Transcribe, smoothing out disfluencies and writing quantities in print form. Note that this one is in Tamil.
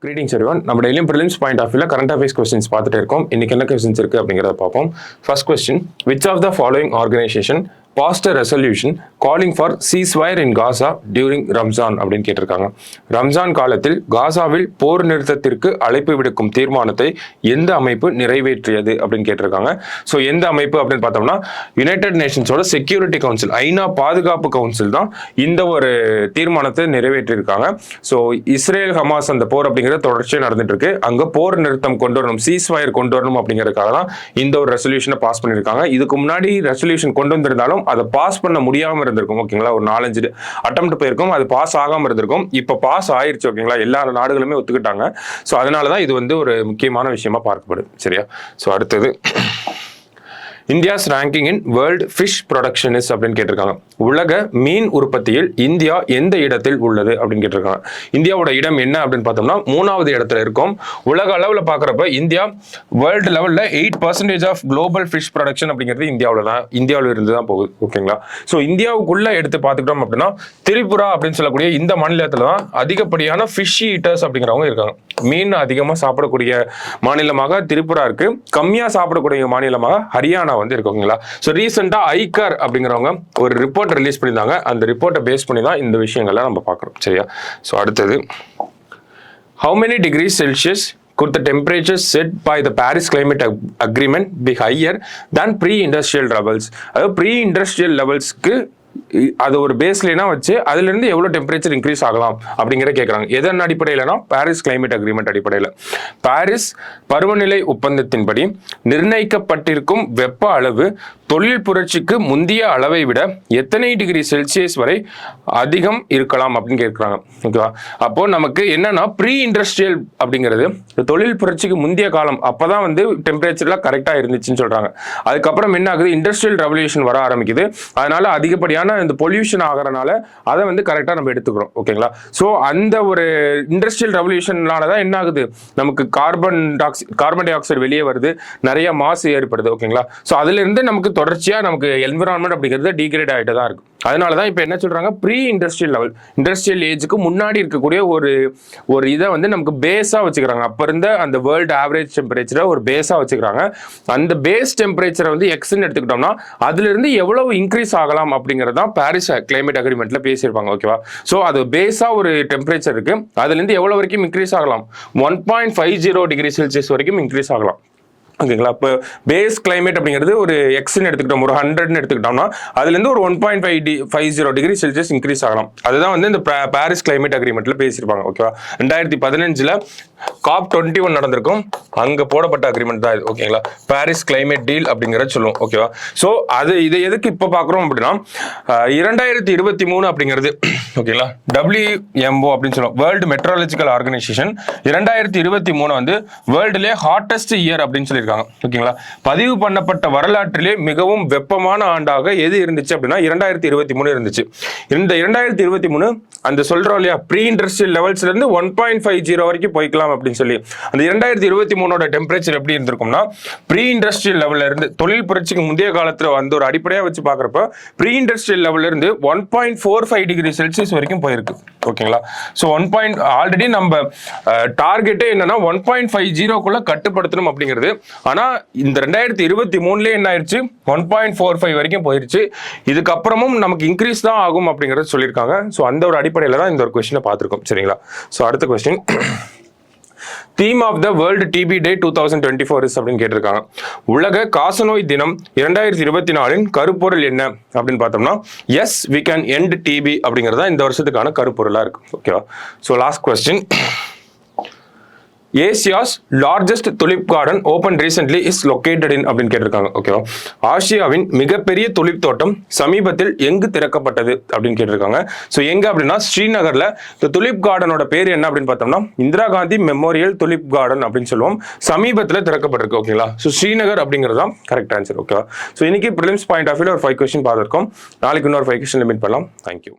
Greetings everyone. நம்ம டெய்லியும் ப்ரிலிம்ஸ் பாயிண்ட் ஆஃப் வியூல கரண்ட் அஃபேர்ஸ் கொஸ்டின்ஸ் பார்த்துட்டு இருக்கோம். இன்னைக்கு என்ன கொஸ்டின்ஸ் இருக்கு அப்படிங்கிறத பார்ப்போம். First question, which of the following organisation passed a resolution calling for ceasefire in Gaza during Ramzan அப்படின்னு கேட்டிருக்காங்க. ரம்ஜான் காலத்தில் காசாவில் போர் நிறுத்தத்திற்கு அழைப்பு விடுக்கும் தீர்மானத்தை எந்த அமைப்பு நிறைவேற்றியது அப்படின்னு கேட்டிருக்காங்க. ஸோ எந்த அமைப்பு அப்படின்னு பார்த்தோம்னா யுனைடெட் நேஷன்ஸோட செக்யூரிட்டி கவுன்சில், ஐநா பாதுகாப்பு கவுன்சில் தான் இந்த ஒரு தீர்மானத்தை நிறைவேற்றியிருக்காங்க. ஸோ இஸ்ரேல் ஹமாஸ் அந்த போர் அப்படிங்கிறது தொடர்ச்சியாக நடந்துட்டு இருக்கு. அங்கே போர் நிறுத்தம் கொண்டு வரணும், சீஸ்ஃபயர் கொண்டு வரணும் அப்படிங்கிறதுக்காக தான் இந்த ஒரு ரெசல்யூஷனை பாஸ் பண்ணியிருக்காங்க. இதுக்கு முன்னாடி ரெசல்யூஷன் கொண்டு வந்திருந்தாலும் அதை பாஸ் பண்ண முடியாம இருந்திருக்கும். ஓகேங்களா, ஒரு 4-5 அட்டெம்ப்ட் போயிருக்கும், அது பாஸ் ஆகாம இருந்திருக்கும். இப்ப பாஸ் ஆயிருச்சு. ஓகேங்களா, எல்லா நாடுகளுமே ஒத்துக்கிட்டாங்க. ஸோ அதனாலதான் இது வந்து ஒரு முக்கியமான விஷயமா பார்க்கப்படுது. சரியா? ஸோ அடுத்தது, India's ranking in world fish ப்ரொடக்ஷனிஸ்ட் அப்படின்னு கேட்டிருக்காங்க. உலக மீன் உற்பத்தியில் இந்தியா எந்த இடத்தில் உள்ளது அப்படின்னு கேட்டிருக்காங்க. இந்தியாவோட இடம் என்ன அப்படின்னு பார்த்தோம்னா 3வது இடத்துல இருக்கும். உலக அளவில் பார்க்குறப்ப இந்தியா வேர்ல்டு லெவலில் 8% ஆஃப் குளோபல் ஃபிஷ் ப்ரொடக்ஷன் அப்படிங்கிறது இந்தியாவில் இருந்து தான் போகுது. ஓகேங்களா, ஸோ இந்தியாவுக்குள்ள எடுத்து பார்த்துக்கிட்டோம் அப்படின்னா திரிபுரா அப்படின்னு சொல்லக்கூடிய இந்த மாநிலத்தில் தான் அதிகப்படியான ஃபிஷ் ஈட்டர்ஸ் அப்படிங்கிறவங்க இருக்காங்க. மீன் அதிகமாக சாப்பிடக்கூடிய மாநிலமாக திரிபுரா இருக்கு. கம்மியாக சாப்பிடக்கூடிய மாநிலமாக ஹரியானா வந்து இருக்குங்களா. ஸோ ரீசெண்டா ஐகார் அப்படிங்கிறவங்க ஒரு ரிப்போர்ட் ரிலீஸ் பண்ணியிருந்தாங்க. அந்த ரிப்போர்ட்டை பேஸ் பண்ணி தான் இந்த விஷயங்கள்லாம் நம்ம பார்க்குறோம். சரியா? ஸோ அடுத்தது, how many degrees Celsius could the temperature set by the Paris Climate Agreement be higher than pre-industrial levels? அதாவது pre-industrial levelsக்கு அது ஒரு பேஸ்லைனா வச்சு அதுல இருந்து எவ்வளவு டெம்பரேச்சர் இன்க்ரீஸ் ஆகலாம் அப்படிங்கிற கேட்கறாங்க. எதன் அடிப்படையிலனா பாரிஸ் கிளைமேட் அக்ரிமெண்ட் அடிப்படையில். பாரிஸ் பருவநிலை ஒப்பந்தத்தின்படி நிர்ணயிக்கப்பட்டிருக்கும் வெப்ப அளவு தொழில் புரட்சிக்கு முந்தைய அளவை விட எத்தனை டிகிரி செல்சியஸ் வரை அதிகம் இருக்கலாம் அப்படின்னு கேட்கிறாங்க. ஓகேவா? அப்போ நமக்கு என்னன்னா ப்ரீ இண்டஸ்ட்ரியல் அப்படிங்கிறது தொழில் புரட்சிக்கு முந்தைய காலம், அப்பதான் வந்து டெம்பரேச்சர்லாம் கரெக்டா இருந்துச்சுன்னு சொல்றாங்க. அதுக்கப்புறம் என்ன ஆகுது, இண்டஸ்ட்ரியல் ரெவல்யூஷன் வர ஆரம்பிக்குது. அதனால அதிகப்படியான இந்த பொல்யூஷன் ஆகிறனால அதை வந்து கரெக்டா நம்ம எடுத்துக்கிறோம். ஓகேங்களா, ஸோ அந்த ஒரு இண்டஸ்ட்ரியல் ரெவல்யூஷனால தான் என்ன ஆகுது, நமக்கு கார்பன் டை ஆக்சைடு வெளியே வருது, நிறைய மாசு ஏற்படுது. ஓகேங்களா, ஸோ அதுல இருந்து நமக்கு தொடர்ச்சியா நமக்கு என்விரான்மெண்ட் அப்படிங்கிறது டிகிரேட் ஆகிட்டு தான் இருக்கு. அதனாலதான் இப்ப என்ன சொல்றாங்க, ப்ரீ இண்டஸ்ட்ரியல் லெவல், இண்டஸ்ட்ரியல் ஏஜுக்கு முன்னாடி இருக்கக்கூடிய ஒரு இதை வந்து நமக்கு பேஸா வச்சுக்கிறாங்க. அப்ப இருந்த அந்த வேர்ல்டு ஆவரேஜ் டெம்பரேச்சரை ஒரு பேஸா வச்சுக்கிறாங்க. அந்த பேஸ் டெம்பரேச்சரை வந்து எக்ஸ்ன்னு எடுத்துக்கிட்டோம்னா அதுல இருந்து எவ்வளவு இன்க்ரீஸ் ஆகலாம் அப்படிங்கிறது தான் பாரிஸ் கிளைமேட் அக்ரிமெண்ட்ல பேசியிருப்பாங்க. ஓகேவா, ஸோ அது பேஸா ஒரு டெம்பரேச்சர் இருக்கு, அதுல இருந்து எவ்வளவு வரைக்கும் இன்க்ரீஸ் ஆகலாம், 1.50 டிகிரி செல்சியஸ் வரைக்கும் இன்க்ரீஸ் ஆகலாம். ஓகேங்களா, இப்போ பேஸ் கிளைமேட் அப்படிங்கிறது ஒரு எக்ஸ்ன்னு எடுத்துக்கிட்டோம், ஒரு 100ன்னு எடுத்துக்கிட்டோம்னா அதுல இருந்து ஒரு 1.50 டிகிரி செல்சியஸ் இன்க்ரீஸ் ஆகலாம். அதுதான் வந்து இந்த பாரிஸ் கிளைமேட் அக்ரிமெண்ட்ல பேசியிருப்பாங்க. ஓகேவா, 2015 COP21 நடந்திருக்கும், அங்க போடப்பட்ட அக்ரிமெண்ட் தான் இது. ஓகேங்களா, பாரிஸ் கிளைமேட் டீல் அப்படிங்கிறத சொல்லுவோம். ஓகேவா, ஸோ இதை எதுக்கு இப்போ பார்க்குறோம் அப்படின்னா 2023 அப்படிங்கிறது, ஓகேங்களா, WMO அப்படின்னு சொல்லுவோம், வேர்ல்டு மெட்ரோலஜிக்கல் ஆர்கனைசேஷன் 2023 வந்து வேர்ல்டுலேயே ஹாட்டஸ்ட் இயர் அப்படின்னு சொல்லியிருக்காங்க. ஓகேங்களா, பதிவு பண்ணப்பட்ட வரலாற்றிலே மிகவும் வெப்பமான ஆண்டாக எது இருந்துச்சு அப்படின்னா 2023 இருந்துச்சு. இந்த 2023 அந்த சொல்றோம் இல்லையா, ப்ரீ இண்டஸ்ட்ரியல் லெவல்ஸ்ல இருந்து 1.50 வரைக்கும் போய்க்கலாம் அப்படின்னு சொல்லி, அந்த 2023 டெம்பரேச்சர் எப்படி இருந்திருக்கும்னா ப்ரீ இண்டஸ்ட்ரியல் லெவல்ல இருந்து தொழில் புரட்சிக்கு முந்தைய காலத்துல வந்து ஒரு அடிப்படையா வச்சு பாக்குறப்ப ப்ரீ இண்டஸ்ட்ரியல் லெவல்ல இருந்து 1.45 டிகிரி செல்சியஸ் வரைக்கும் போயிருக்கு. ஓகேங்களா, ஸோ ஆல்ரெடி நம்ம டார்கெட்டே என்னன்னா 1.50 கட்டுப்படுத்தணும் அப்படிங்கிறது. ஆனா இந்த 2023 என்ன ஆயிடுச்சு, 1.45 வரைக்கும் போயிருச்சு. இதுக்கப்புறமும் நமக்கு இன்க்ரீஸ் தான் ஆகும் அப்படிங்கறத சொல்லியிருக்காங்க. ஸோ அந்த ஒரு அடிப்படையில தான் இந்த ஒரு கொஸ்டினை பார்த்திருக்கோம். சரிங்களா, ஸோ அடுத்த question, theme of the world TB day 2024 அப்படின்னு கேட்டிருக்காங்க. உலக காசநோய் தினம் 2024 கருப்பொருள் என்ன அப்படின்னு பார்த்தோம்னா as we can end TB அப்படிங்கிறதா இந்த வருஷத்துக்கான கருப்பொருளா இருக்கு. ஓகேவா, so last question, Asia's largest tulip garden open recently is located in அப்படின்னு கேட்டிருக்காங்க. ஓகேவா, ஆசியாவின் மிகப்பெரிய துலிப் தோட்டம் சமீபத்தில் எங்கு திறக்கப்பட்டது அப்படின்னு கேட்டிருக்காங்க. ஸோ எங்க அப்படின்னா ஸ்ரீநகர்ல. இந்த துலிப் கார்டனோட பேர் என்ன அப்படின்னு பார்த்தோம்னா Indira Gandhi memorial tulip garden அப்படின்னு சொல்லுவோம். சமீபத்தில் திறக்கப்பட்டிருக்கு. ஓகேங்களா, ஸோ ஸ்ரீநகர் அப்படிங்கிறது தான் கரெக்ட் ஆன்சர். ஓகேவா, ஸோ இன்னைக்கு ப்ரிலிம்ஸ் பாயிண்ட் ஆஃப் வியூல ஒரு 5 கொஸ்டின் பார்த்துருக்கோம். நாளைக்கு இன்னொரு 5 கொஸ்டின் லிமிட் பண்ணலாம். தேங்க்யூ.